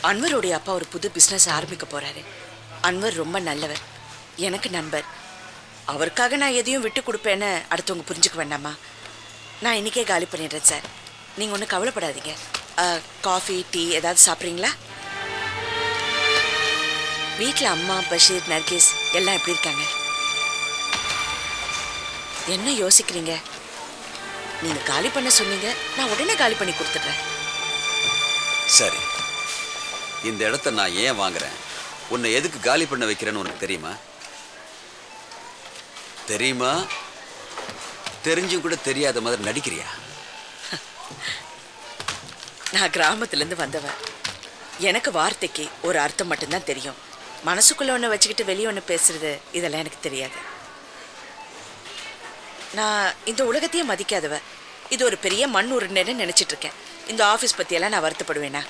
அன்வருடைய அப்பா ஒரு புது பிஸ்னஸ் ஆரம்பிக்க போறாரு. அன்வர் ரொம்ப நல்லவர், எனக்கு நண்பர். அவருக்காக நான் எதையும் விட்டு கொடுப்பேன்னு அடுத்தவங்க புரிஞ்சுக்க வேண்டாமா? நான் இன்னைக்கே காலி பண்ணிடுறேன் சார். நீங்கள் ஒன்றும் கவலைப்படாதீங்க. காஃபி டீ ஏதாவது சாப்பிட்றீங்களா? வீட்டில் அம்மா, பஷீர், நர்கேஸ் எல்லாம் எப்படி இருக்காங்க? என்ன யோசிக்கிறீங்க? நீங்கள் காலி பண்ண சொன்னீங்க, நான் உடனே காலி பண்ணி கொடுத்துட்றேன். சரி, இந்த இடத்த நான் ஏன் வாங்குறேன், உன்னை எதுக்கு காலி பண்ண வைக்கிறேன்னு உனக்கு தெரியுமா? தெரியுமா? தெரிஞ்சும் கூட தெரியாத மாதிரி நடிக்கிறியா? நான் கிராமத்துலேருந்து வந்தவன். எனக்கு வார்த்தைக்கு ஒரு அர்த்தம் மட்டும்தான் தெரியும். மனசுக்குள்ள ஒன்று வச்சுக்கிட்டு வெளியே ஒன்று பேசுறது இதெல்லாம் எனக்கு தெரியாது. நான் இந்த உலகத்தையே மதிக்காதவ. இது ஒரு பெரிய மண் உருண்டைன்னு நினச்சிட்டு இருக்கேன். இந்த ஆஃபீஸ் பற்றியெல்லாம் நான் வருத்தப்படுவேனா?